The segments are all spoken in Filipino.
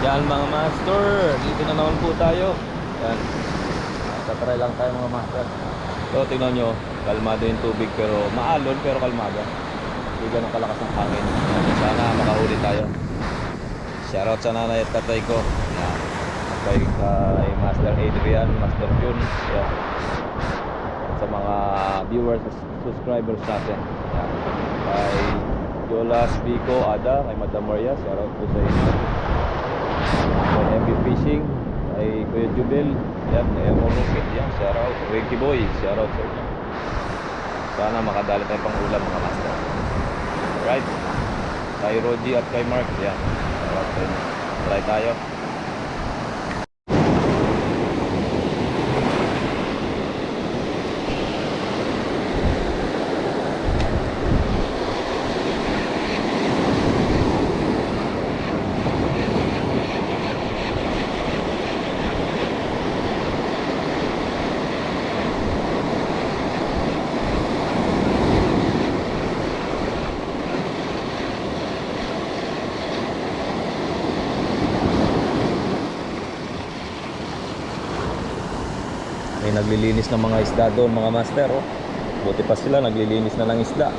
Yan mga master, dito na naman po tayo. Yan, tatry lang tayo mga master. So tingnan nyo, kalmado yung tubig pero maalon pero kalmado. Hindi ganun kalakas ng hangin. Yan, sana makahuli tayo. Shoutout sa nanay at tatay ko. Yan, kay Master Adrian, Master Jun. Yan. At sa mga viewers, subscribers natin. Yan. Kay Jolas Vico, Ada, kay Madam Maria, shoutout po sa inyo. Kay MB Fishing, kay Kuya Jubel, yan, Emo Rocket, yan, shoutout. Ricky Boy, shoutout sa inyo. Sana makadali tayo pang ulam mga master. Alright, kay Rogie at kay Mark, yan, shoutout sa inyo. Try tayo. May naglilinis ng mga isda doon mga master, oh. Buti pa sila naglilinis na ng isda.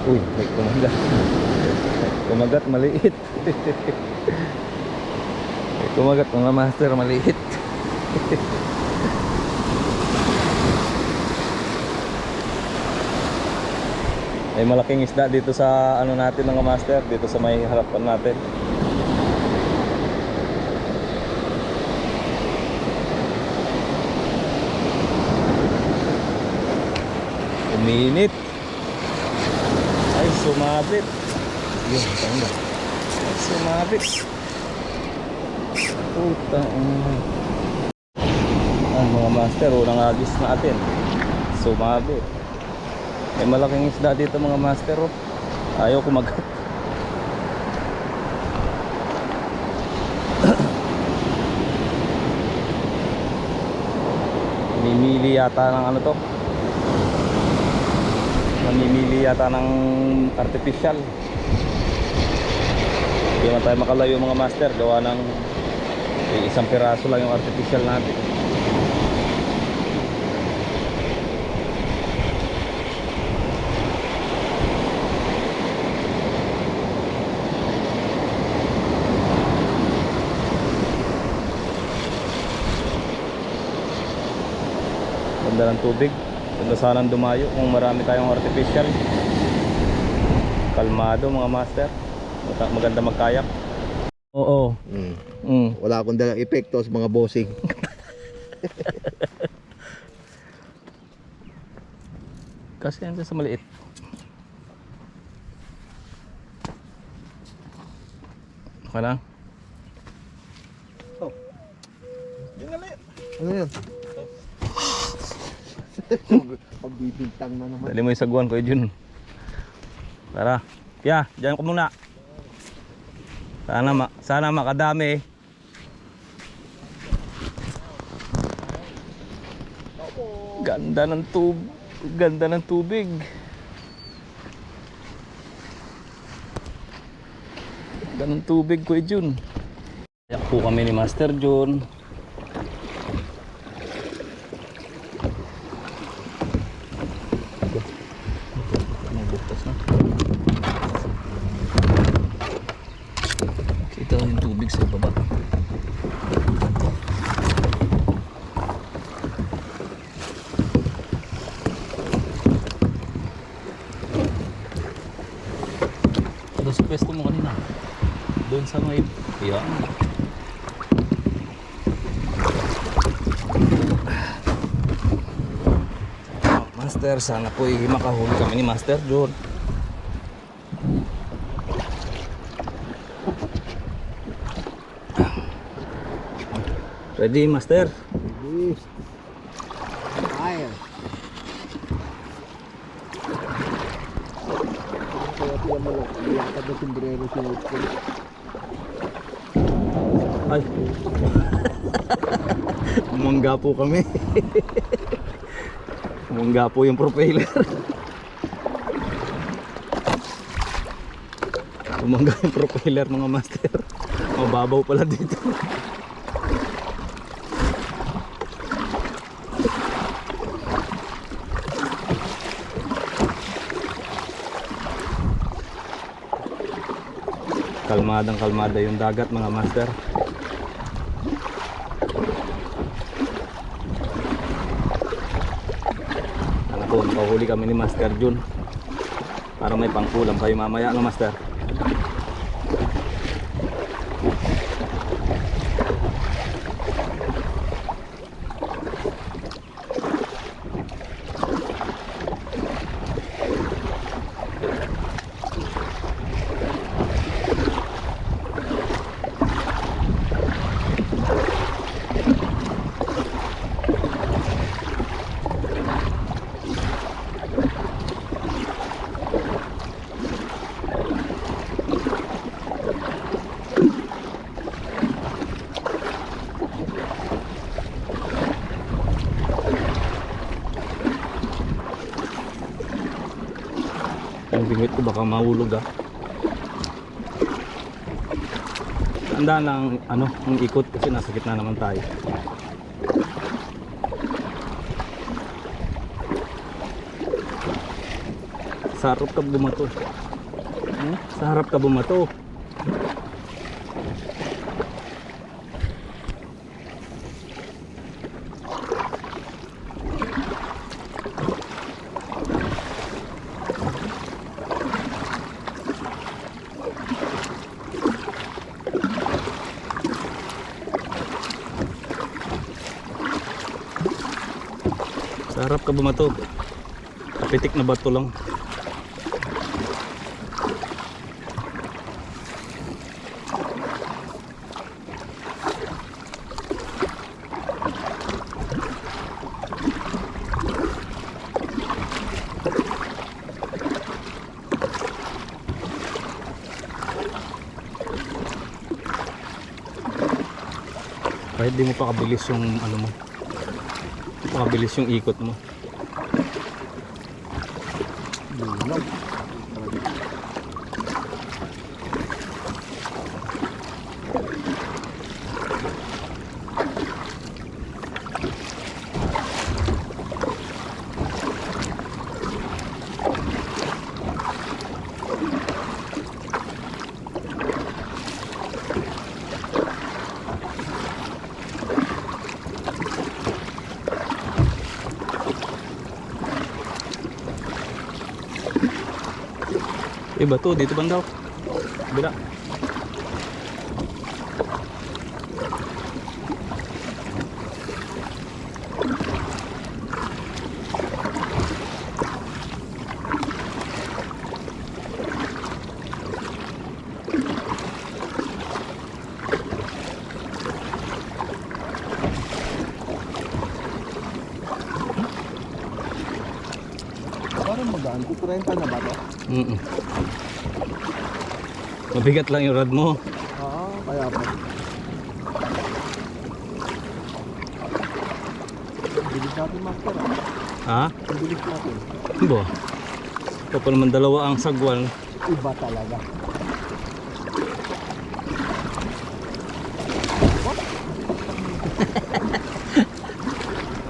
Uy, may kumagat. Kumagat maliit. May kumagat mga master maliit. May malaking isda dito sa ano natin mga master, dito sa may harapan natin. Uminit. Ay, sumabit. Yun, tanda. Ay, sumabit. Puta. Mga master, unang agis natin. Sumabit. May malaking isda dito mga master, oh. Ayaw kumagat. Namimili yata ng ano to. Namimili yata ng artificial. Hindi naman tayo makalayo mga master. Gawa ng isang piraso lang yung artificial natin. Ganda ng tubig. Ganda sanang dumayo kung marami tayong artificial. Kalmado mga master. Maganda magkayak. Oo. Wala akong dalang epekto sa mga bossing. Kasi yan sa maliit. Okay lang. Oh. Ano yun? Pagbibintang na naman. Dali mo yung saguan ko yun. Tara. Pia, dyan ko muna. Sana makadami. Ganda ng tubig. Ganda ng tubig. Ganda ng tubig ko yun. Kaya po kami ni Master John. Kita yung tubig sa baba. Doon sa pwesto mo kanina. Doon sa may yan. Master, sana po makahuli kami ni Master John. Ready, Master? Ready. Fire. Kaya tiyan mo lang, iyakad na sombrero sinuot ko. Ay. Umangga po kami. Umangga po yung propeller. Umangga yung propeller mga master. Mababaw pala dito. Kalmadang kalmada yung dagat mga master. Anak ko, makahuli kami ni Master Jun para may pangkulam kayo mamaya no master. Yung bingwit ko baka mahulog ah. Tanda lang ano, ang ikot kasi nasa gitna naman tayo. Sa harap ka bumato. Sa harap ka bumato. Sa harap ka bumato. Kapitik na bato lang. Kahit di mo pa kabilis yung ano mo, makabilis yung ikot mo. Bulag. Iba to, dito banda. Bila. Parang magaan. 30 na ba to? Mabigat lang yung rod mo. Kaya pa. Bilis natin master Ha? Bilis natin. Ba? Ito pa naman dalawa ang sagwal. Iba talaga.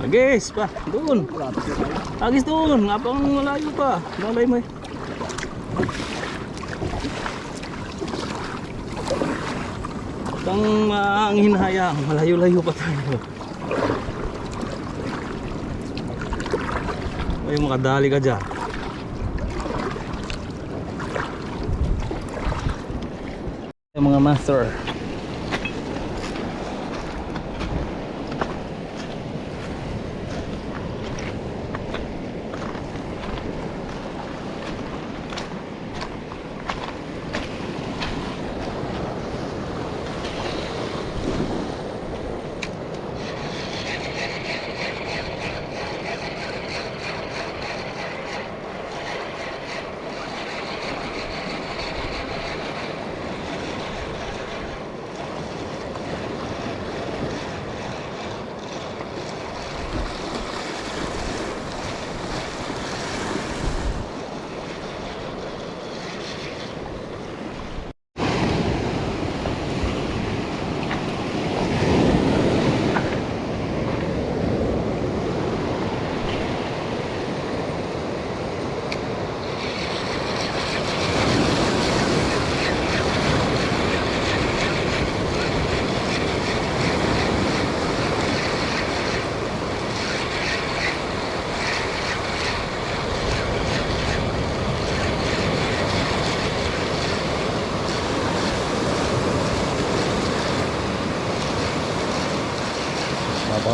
Agis pa, doon. Lapit na tayo. Agis doon, nga pang malayo pa. Malay mo eh. Kang ang hinahayang, malayo-layo pa tayo. Ay, makadali ka dyan. Yung mga master.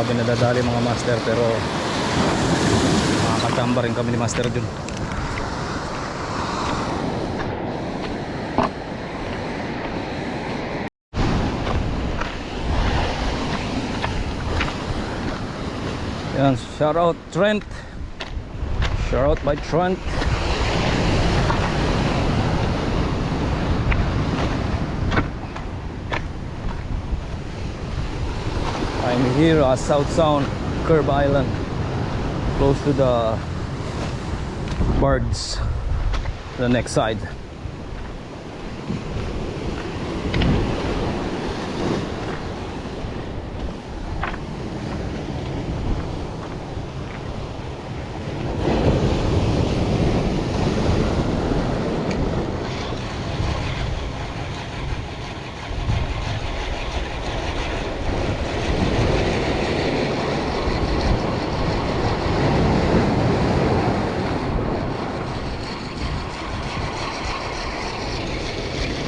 kami nadadali mga master, pero makakatamba rin kami ni Master Jun. Yan, shout out Trent. Shout out by Trent. I'm here at South Sound, Curve Island, close to the birds, the next side.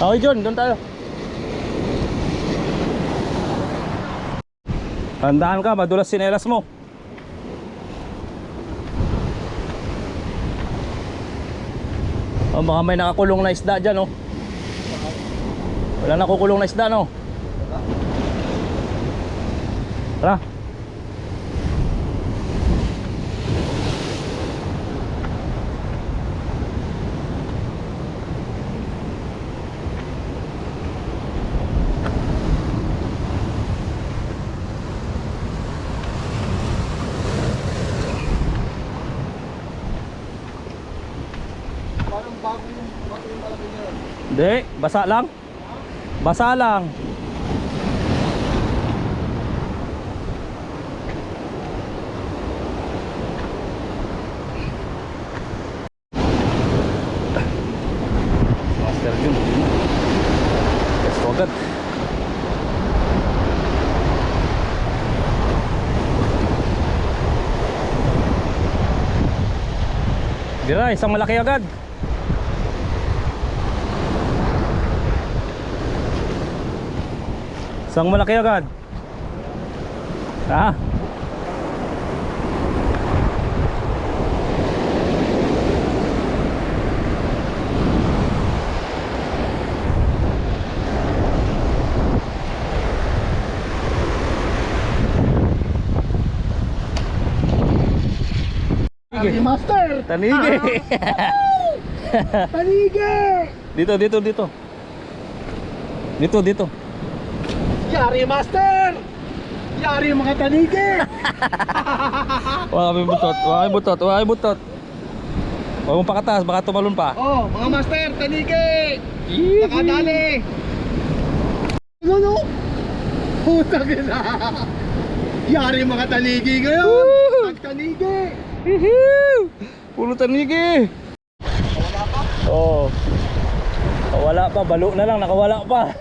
Okay John, doon tayo. Tandaan ka, madulas sinelas mo. Oh, baka may nakakulong na isda dyan, oh. Wala nakukulong na isda, no? Tara. Parang bago yung malaki niya. Hindi, basa lang. Basa lang. Master Jun. Let's go agad. Dira, isang malaki agad. Isang malaki agad. Ha? Ari Master! Tanigi. Tanigi! Dito, dito, dito. Dito, dito. Yari Master! Yari mga tanigi! Wala kami butot, wala kami butot, wala kami butot. Huwag mong pakatas, baka tumalon pa. Oh, mga Master, tanigi! Nakadali! Ano no? Putang ina! Yari mga tanigi ngayon! Tanigi! Puro tanigi. Wala pa? Oo. Wala pa, balo na lang, nakawala pa.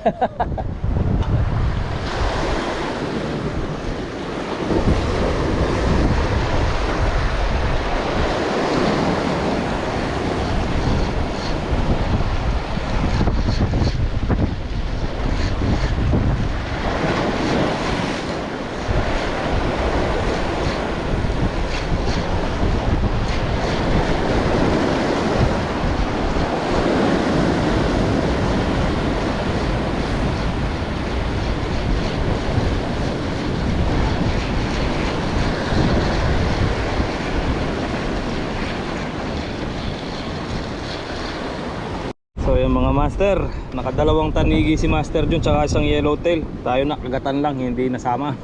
So yung mga master, nakadalawang tanigi si Master Jun tsaka isang yellowtail. Tayo nakagatan lang, hindi nasama.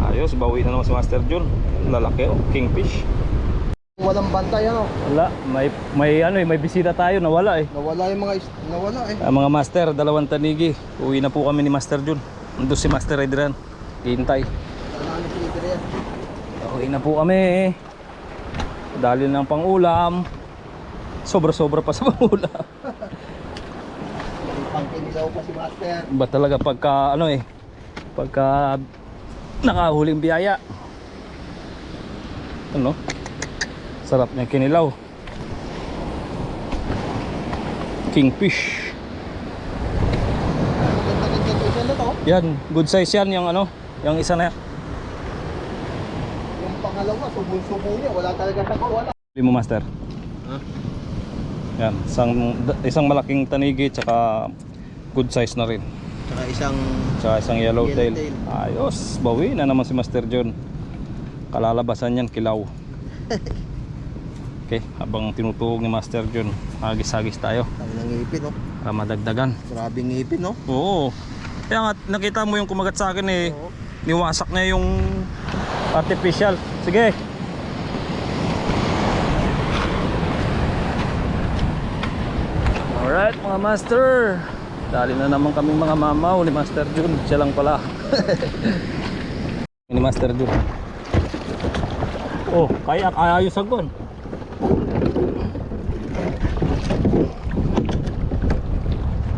Ayos, bawi na naman si Master Jun. Lalaki oh, kingfish. Walang bantay ano? Wala, may bisita tayo, nawala eh. Nawala yung nawala eh. Mga master, dalawang tanigi. Uwi na po kami ni Master Jun. Nandun si Master Adrian, hintay. Ano si Adrian? Uwi na po kami. Dali ng pang-ulam. Sobra-sobra pa sa pang-ulam. Pangkinilaw pa si Master. Ba talaga pagka ano eh, pagka nakahuling biyaya, ano, sarap niya kinilaw. Kingfish. Ganda-ganda to. Yan, good size yan yung ano, yung isa na pangalawa, subo-subo niya. Wala talaga sako, wala. Huli mo, master. Ha? Yan, isang malaking tanigi tsaka good size na rin. Tsaka Tsaka isang yellowtail. Yellowtail. Ayos, bawi na naman si Master John. Kalalabasan yan, kilaw. Okay, habang tinutuhog ni Master John, hagis-hagis tayo Ang ngipin, no? para madagdagan. Grabing ngipin, no? Oo. Kaya nga, nakita mo yung kumagat sa akin eh. Oo. Niwasak na yung artificial. Sige. Alright mga master. Dali na naman kaming mga mamaw ni Master Jun. Siya lang pala. Ni Master Jun. Oh, kaya ayos agwan.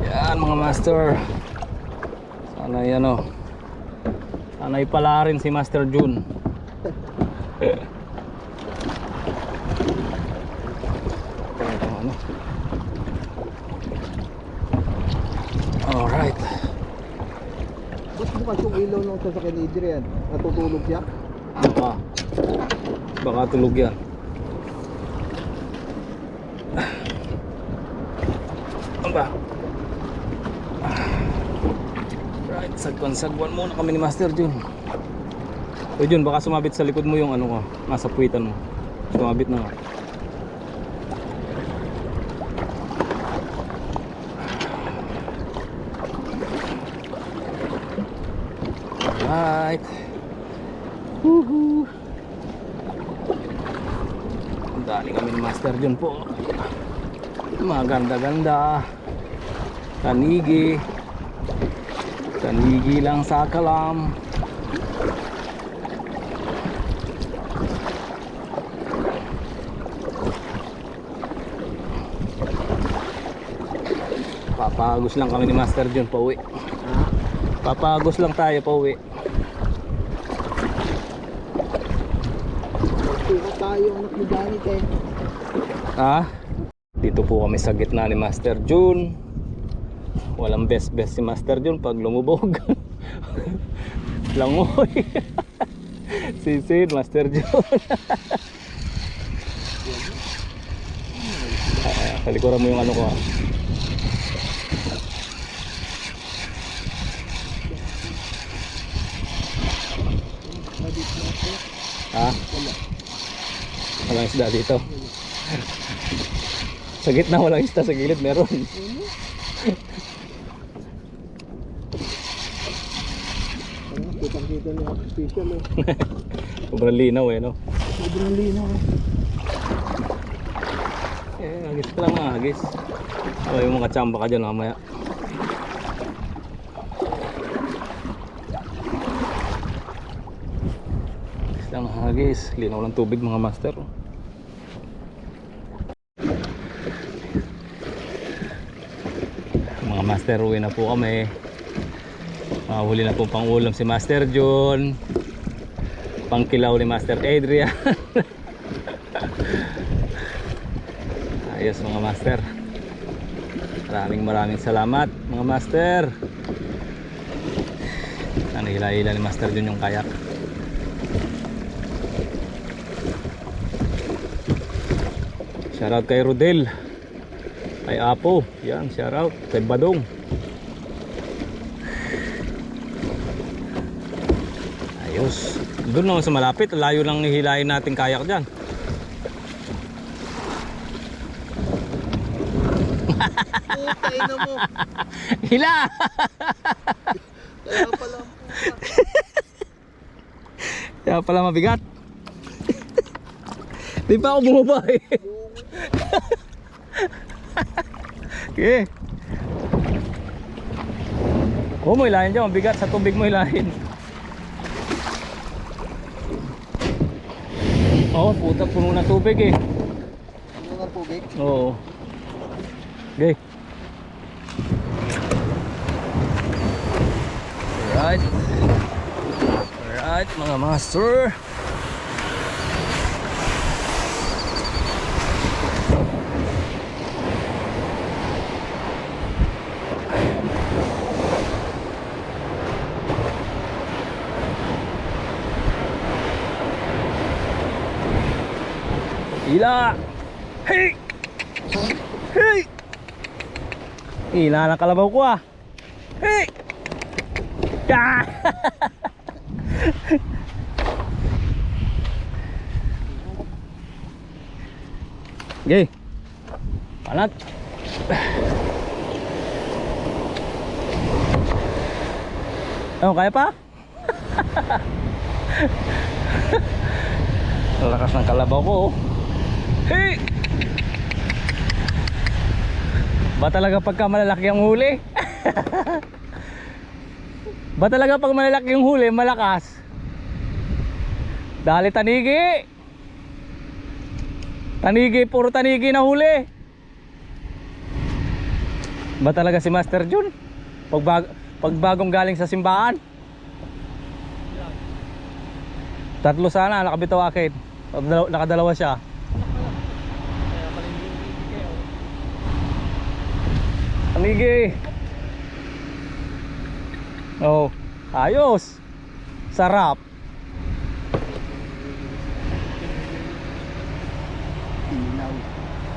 Yan mga master. Sana yan o. Sana ipala rin si Master Jun. Alright. Ba't bukas yung ilaw ng sasakyan ni Adrian? Natutulog siya? Baka tulog yan. Ano ba? Right, sagwan muna kami ni Master Jun. O Jun, baka sumabit sa likod mo yung ano ko, nasa puwitan mo. Sumabit na nga. Alright. Woohoo. Dali kami ni Master Jun po. Maganda-ganda. Tanigi. Tanigi lang sa kalam. Papagos lang kami ni Master Jun pauwi. Papagos lang tayo pauwi. Suka tayo, anak ni Janet eh. Ha? Dito po kami sa gitna ni Master Jun. Walang best si Master Jun pag lumubog. Langoy. Sisid Master Jun. Kalikuran mo yung ano ko ha. Ha? Walang isda dito. Sa gitna walang isda, sa gilid meron. Kitang-kita niya artificial eh. Sobrang linaw eh, no? Sobrang linaw eh. Hagis ka lang nga, hagis. Yung mga tsamba ka dyan mamaya. Hagis lang, hagis. Linaw ng tubig mga master. Mga master, uwi na po kami. Huli na po pang ulam si Master John. Pangkilaw ni Master Adrian. Ayos mga master. Maraming salamat mga master. Hila-hila ni Master John yung kayak. Shoutout kay Rodel, kay Apo, yan, shoutout kay Badong. Ayos. Doon naman sa malapit, layo lang hihilahin natin kayak dyan. Putay na mo. Hila! Kaya pala ang Kaya pala mabigat. Di pa ako bumaba eh. Okay. Oh, mo hilahin dyan, mabigat sa tubig mo hilahin. Oh, puta, puno na tubig eh. ano nga tubig? Oo. Okay. Alright, mga master. Hila! Hey! Hey! Hila ng kalabaw ko ah! Hey! Ah! Okay. Panat. Oh, kaya pa? Lakas ng kalabaw ko. Oh. Hey! Ba talaga pagka malalaki ang huli? Ba talaga pag malalaki yung huli, malakas? Dali tanigi. Tanigi, puro tanigi na huli. Ba talaga si Master Jun? Pag bagong galing sa simbahan. Tatlo sana nakabitaw akin. Nakadalawa siya. Tanigi. Oh, ayos. Sarap.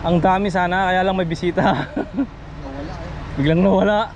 Ang dami sana, kaya lang may bisita. Nawala eh. Biglang nawala.